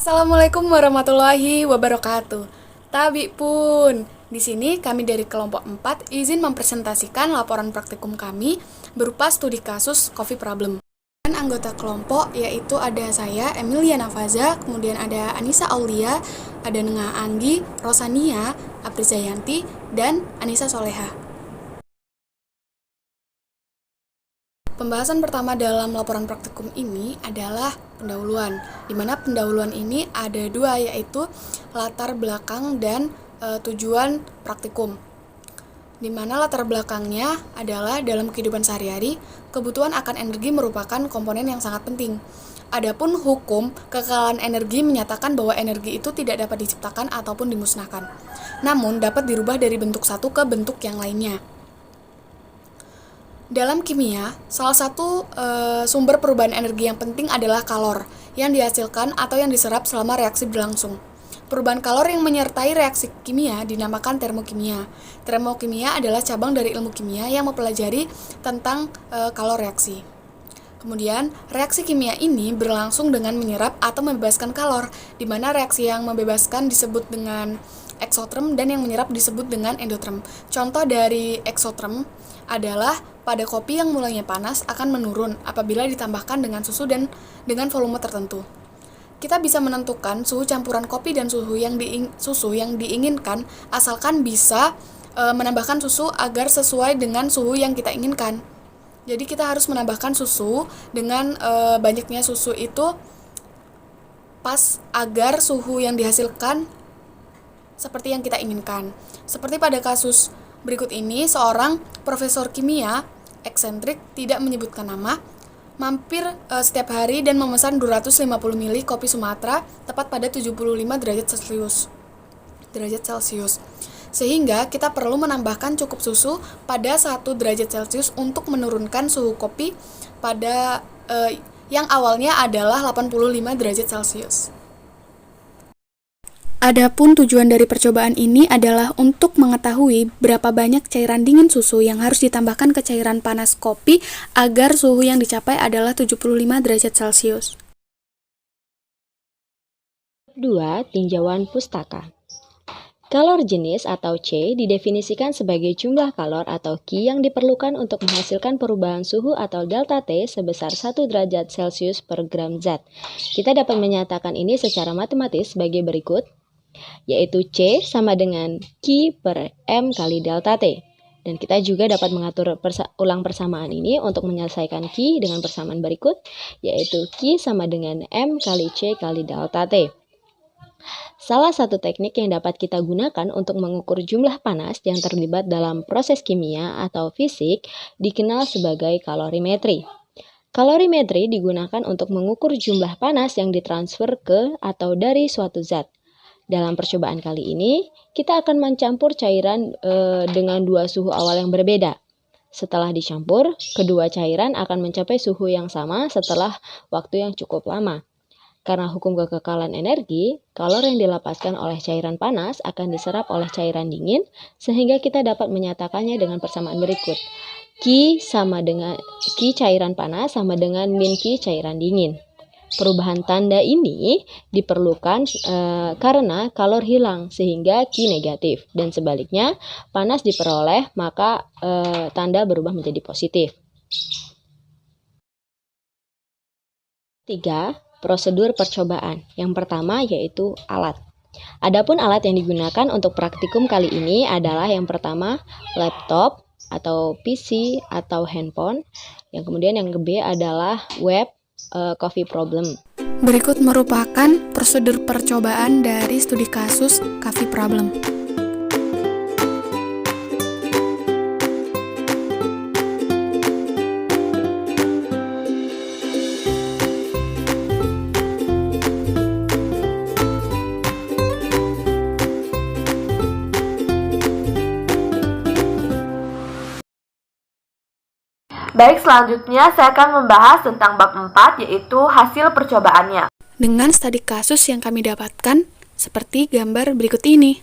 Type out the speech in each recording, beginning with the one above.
Assalamualaikum warahmatullahi wabarakatuh. Tabi pun, di sini kami dari kelompok 4 izin mempresentasikan laporan praktikum kami berupa studi kasus coffee problem. Dan anggota kelompok yaitu ada saya Emilia Nafaza, kemudian ada Anissa Aulia, ada Nenga Anggi, Rosania, Aprizayanti, dan Anissa Soleha. Pembahasan pertama dalam laporan praktikum ini adalah pendahuluan, di mana pendahuluan ini ada dua, yaitu latar belakang dan tujuan praktikum. Di mana latar belakangnya adalah dalam kehidupan sehari-hari, kebutuhan akan energi merupakan komponen yang sangat penting. Adapun hukum kekalahan energi menyatakan bahwa energi itu tidak dapat diciptakan ataupun dimusnahkan, namun dapat dirubah dari bentuk satu ke bentuk yang lainnya. Dalam kimia, salah satu sumber perubahan energi yang penting adalah kalor yang dihasilkan atau yang diserap selama reaksi berlangsung. Perubahan kalor yang menyertai reaksi kimia dinamakan termokimia. Termokimia adalah cabang dari ilmu kimia yang mempelajari tentang kalor reaksi. Kemudian, reaksi kimia ini berlangsung dengan menyerap atau membebaskan kalor, di mana reaksi yang membebaskan disebut dengan eksoterm dan yang menyerap disebut dengan endoterm. Contoh dari eksoterm adalah pada kopi yang mulanya panas akan menurun apabila ditambahkan dengan susu dan dengan volume tertentu. Kita bisa menentukan suhu campuran kopi dan susu yang diinginkan asalkan bisa menambahkan susu agar sesuai dengan suhu yang kita inginkan. Jadi kita harus menambahkan susu dengan banyaknya susu itu pas agar suhu yang dihasilkan seperti yang kita inginkan. Seperti pada kasus berikut ini, seorang profesor kimia eksentrik tidak menyebutkan nama mampir setiap hari dan memesan 250 ml kopi Sumatera tepat pada 75 derajat Celcius. Sehingga kita perlu menambahkan cukup susu pada 1 derajat Celcius untuk menurunkan suhu kopi pada yang awalnya adalah 85 derajat Celcius. Adapun tujuan dari percobaan ini adalah untuk mengetahui berapa banyak cairan dingin susu yang harus ditambahkan ke cairan panas kopi agar suhu yang dicapai adalah 75 derajat Celcius. 2. Tinjauan pustaka. Kalor jenis atau C didefinisikan sebagai jumlah kalor atau Q yang diperlukan untuk menghasilkan perubahan suhu atau delta T sebesar 1 derajat Celcius per gram zat. Kita dapat menyatakan ini secara matematis sebagai berikut, yaitu C sama dengan Q per M kali delta T. Dan kita juga dapat mengatur ulang persamaan ini untuk menyelesaikan Q dengan persamaan berikut, yaitu Q sama dengan M kali C kali delta T. Salah satu teknik yang dapat kita gunakan untuk mengukur jumlah panas yang terlibat dalam proses kimia atau fisik dikenal sebagai kalorimetri. Kalorimetri digunakan untuk mengukur jumlah panas yang ditransfer ke atau dari suatu zat. Dalam percobaan kali ini, kita akan mencampur cairan dengan dua suhu awal yang berbeda. Setelah dicampur, kedua cairan akan mencapai suhu yang sama setelah waktu yang cukup lama. Karena hukum kekekalan energi, kalor yang dilepaskan oleh cairan panas akan diserap oleh cairan dingin, sehingga kita dapat menyatakannya dengan persamaan berikut. Q cairan panas sama dengan min Q cairan dingin. Perubahan tanda ini diperlukan karena kalor hilang sehingga Q negatif, dan sebaliknya panas diperoleh maka tanda berubah menjadi positif. 3. Prosedur percobaan. Yang pertama yaitu alat. Adapun alat yang digunakan untuk praktikum kali ini adalah yang pertama laptop atau PC atau handphone. Yang kemudian yang B adalah web coffee problem. Berikut merupakan prosedur percobaan dari studi kasus coffee problem. Baik, selanjutnya saya akan membahas tentang bab 4, yaitu hasil percobaannya. Dengan studi kasus yang kami dapatkan, seperti gambar berikut ini.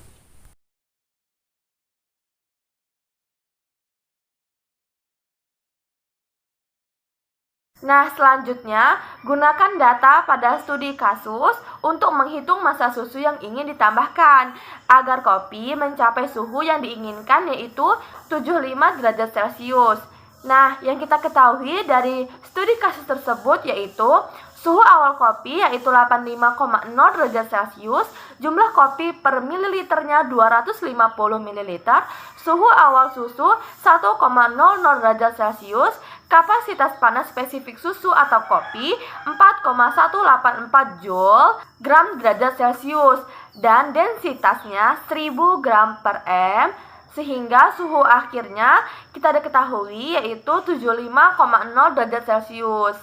Nah, selanjutnya, gunakan data pada studi kasus untuk menghitung massa susu yang ingin ditambahkan agar kopi mencapai suhu yang diinginkan, yaitu 75 derajat Celcius. Nah, yang kita ketahui dari studi kasus tersebut yaitu suhu awal kopi yaitu 85,0 derajat Celcius, jumlah kopi per mililiternya 250 ml, suhu awal susu 1,00 derajat Celcius, kapasitas panas spesifik susu atau kopi 4,184 Joule gram derajat Celcius, dan densitasnya 1000 gram per M, sehingga suhu akhirnya kita ketahui yaitu 75,0 derajat Celcius.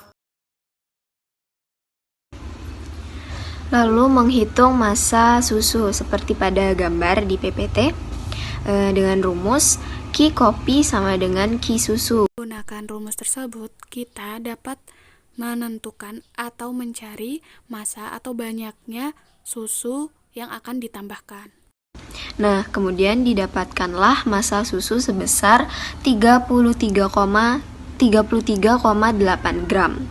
Lalu menghitung massa susu seperti pada gambar di PPT dengan rumus Q kopi sama dengan Q susu. Menggunakan rumus tersebut, kita dapat menentukan atau mencari massa atau banyaknya susu yang akan ditambahkan. Nah, kemudian didapatkanlah massa susu sebesar 33,8 gram.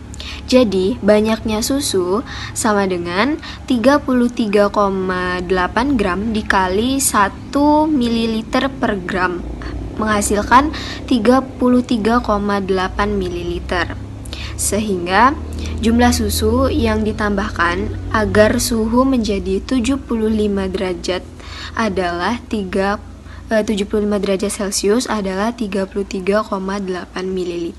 Jadi, banyaknya susu sama dengan 33,8 gram dikali 1 ml per gram, menghasilkan 33,8 ml. Sehingga jumlah susu yang ditambahkan agar suhu menjadi 75 derajat adalah 75 derajat Celcius adalah 33,8 ml.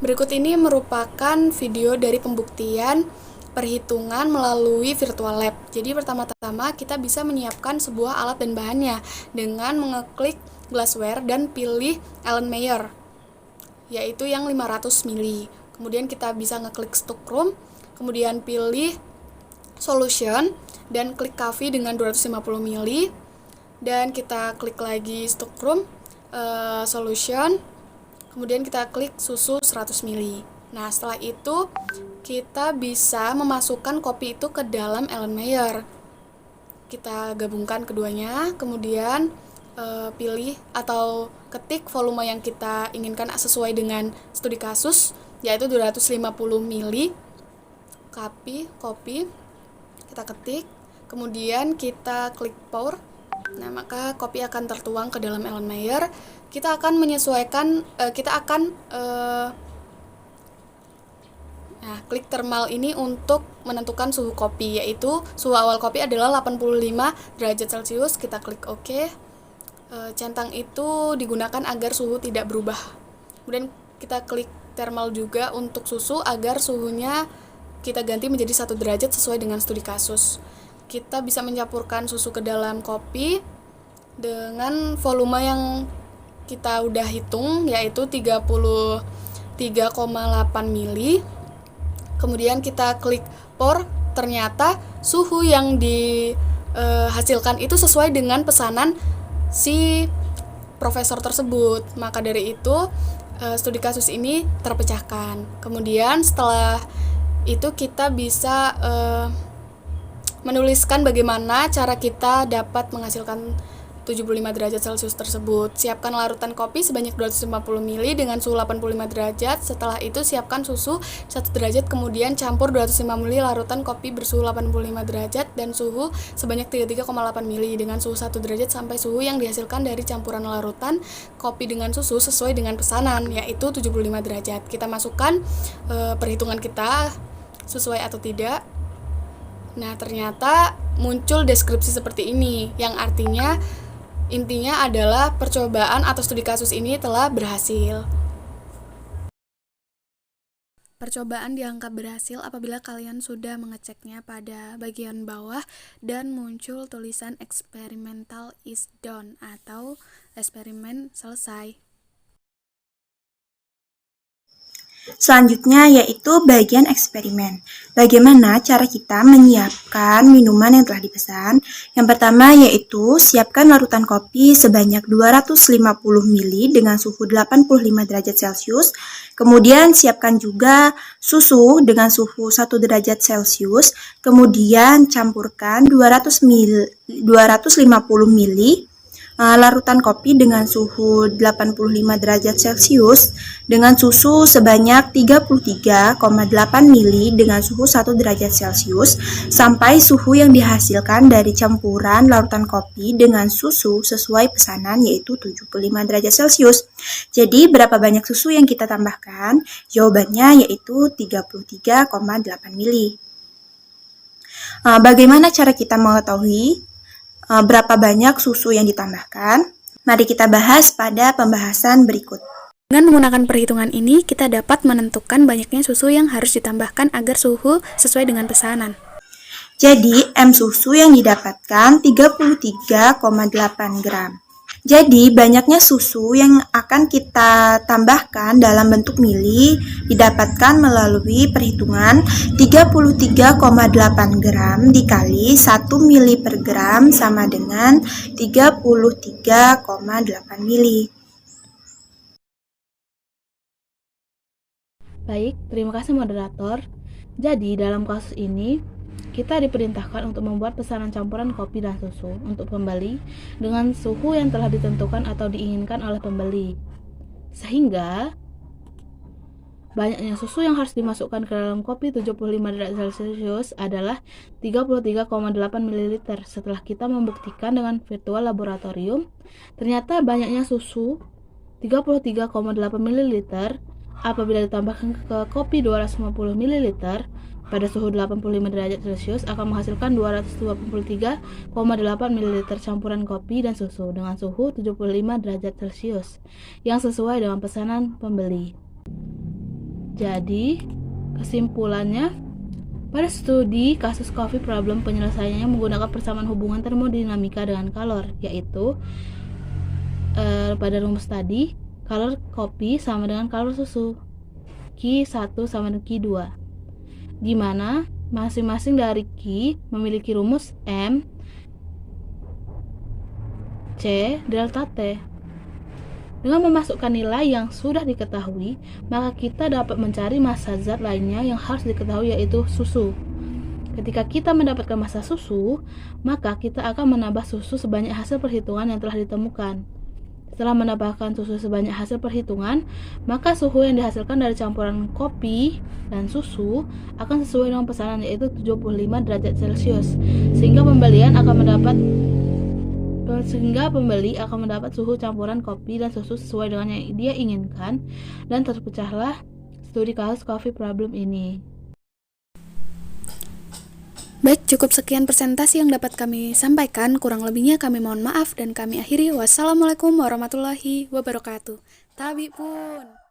Berikut ini merupakan video dari pembuktian perhitungan melalui virtual lab. Jadi pertama-tama kita bisa menyiapkan sebuah alat dan bahannya dengan mengeklik glassware dan pilih Erlenmeyer, yaitu yang 500 ml. Kemudian kita bisa ngeklik stockroom, kemudian pilih solution dan klik coffee dengan 250 ml, dan kita klik lagi stockroom, solution, kemudian kita klik susu 100 ml. Nah, setelah itu kita bisa memasukkan kopi itu ke dalam Erlenmeyer. Kita gabungkan keduanya, kemudian pilih atau ketik volume yang kita inginkan sesuai dengan studi kasus, yaitu 250 ml kopi. Kita ketik, kemudian kita klik pour. Nah, maka kopi akan tertuang ke dalam Erlenmeyer. Kita akan menyesuaikan, klik thermal ini untuk menentukan suhu kopi, yaitu suhu awal kopi adalah 85 derajat Celcius. Kita klik OK. Centang itu digunakan agar suhu tidak berubah. Kemudian kita klik thermal juga untuk susu agar suhunya kita ganti menjadi 1 derajat sesuai dengan studi kasus. Kita bisa mencampurkan susu ke dalam kopi dengan volume yang kita udah hitung, yaitu 33,8 ml. Kemudian kita klik pour. Ternyata suhu yang dihasilkan itu sesuai dengan pesanan si profesor tersebut. Maka dari itu studi kasus ini terpecahkan. Kemudian setelah itu kita bisa menuliskan bagaimana cara kita dapat menghasilkan 75 derajat Celcius tersebut. Siapkan larutan kopi sebanyak 250 ml dengan suhu 85 derajat. Setelah itu siapkan susu 1 derajat, kemudian campur 205 ml larutan kopi bersuhu 85 derajat dan suhu sebanyak 33,8 ml dengan suhu 1 derajat sampai suhu yang dihasilkan dari campuran larutan kopi dengan susu sesuai dengan pesanan, yaitu 75 derajat. Kita masukkan perhitungan kita sesuai atau tidak. Nah, ternyata muncul deskripsi seperti ini, yang artinya intinya adalah percobaan atau studi kasus ini telah berhasil. Percobaan dianggap berhasil apabila kalian sudah mengeceknya pada bagian bawah dan muncul tulisan experimental is done atau eksperimen selesai. Selanjutnya yaitu bagian eksperimen. Bagaimana cara kita menyiapkan minuman yang telah dipesan? Yang pertama yaitu siapkan larutan kopi sebanyak 250 ml dengan suhu 85 derajat Celcius. Kemudian siapkan juga susu dengan suhu 1 derajat Celcius. Kemudian campurkan 250 ml larutan kopi dengan suhu 85 derajat Celcius dengan susu sebanyak 33,8 mili dengan suhu 1 derajat Celcius sampai suhu yang dihasilkan dari campuran larutan kopi dengan susu sesuai pesanan yaitu 75 derajat Celcius. Jadi berapa banyak susu yang kita tambahkan? Jawabannya yaitu 33,8 mili. Bagaimana cara kita mengetahui berapa banyak susu yang ditambahkan? Mari kita bahas pada pembahasan berikut. Dengan menggunakan perhitungan ini, kita dapat menentukan banyaknya susu yang harus ditambahkan agar suhu sesuai dengan pesanan. Jadi, M susu yang didapatkan 33,8 gram. Jadi, banyaknya susu yang akan kita tambahkan dalam bentuk mili didapatkan melalui perhitungan 33,8 gram dikali 1 mili per gram sama dengan 33,8 mili. Baik, terima kasih moderator. Jadi, dalam kasus ini, kita diperintahkan untuk membuat pesanan campuran kopi dan susu untuk pembeli dengan suhu yang telah ditentukan atau diinginkan oleh pembeli. Sehingga, banyaknya susu yang harus dimasukkan ke dalam kopi 75 derajat Celcius adalah 33,8 ml. Setelah kita membuktikan dengan virtual laboratorium, ternyata banyaknya susu 33,8 ml apabila ditambahkan ke kopi 250 ml pada suhu 85 derajat Celcius akan menghasilkan 223,8 ml campuran kopi dan susu dengan suhu 75 derajat Celcius yang sesuai dengan pesanan pembeli. Jadi, kesimpulannya, pada studi kasus coffee problem penyelesaiannya menggunakan persamaan hubungan termodinamika dengan kalor, yaitu pada rumus tadi, kalor kopi sama dengan kalor susu, Q1 sama dengan Q2, di mana masing-masing dari Q memiliki rumus M, C, delta T. Dengan memasukkan nilai yang sudah diketahui, maka kita dapat mencari massa zat lainnya yang harus diketahui yaitu susu. Ketika kita mendapatkan massa susu, maka kita akan menambah susu sebanyak hasil perhitungan yang telah ditemukan. Setelah menambahkan susu sebanyak hasil perhitungan, maka suhu yang dihasilkan dari campuran kopi dan susu akan sesuai dengan pesanan yaitu 75 derajat Celcius, sehingga pembeli akan mendapat suhu campuran kopi dan susu sesuai dengan yang dia inginkan, dan terpecahlah studi kasus coffee problem ini. Baik, cukup sekian presentasi yang dapat kami sampaikan. Kurang lebihnya kami mohon maaf dan kami akhiri. Wassalamualaikum warahmatullahi wabarakatuh. Tabi pun.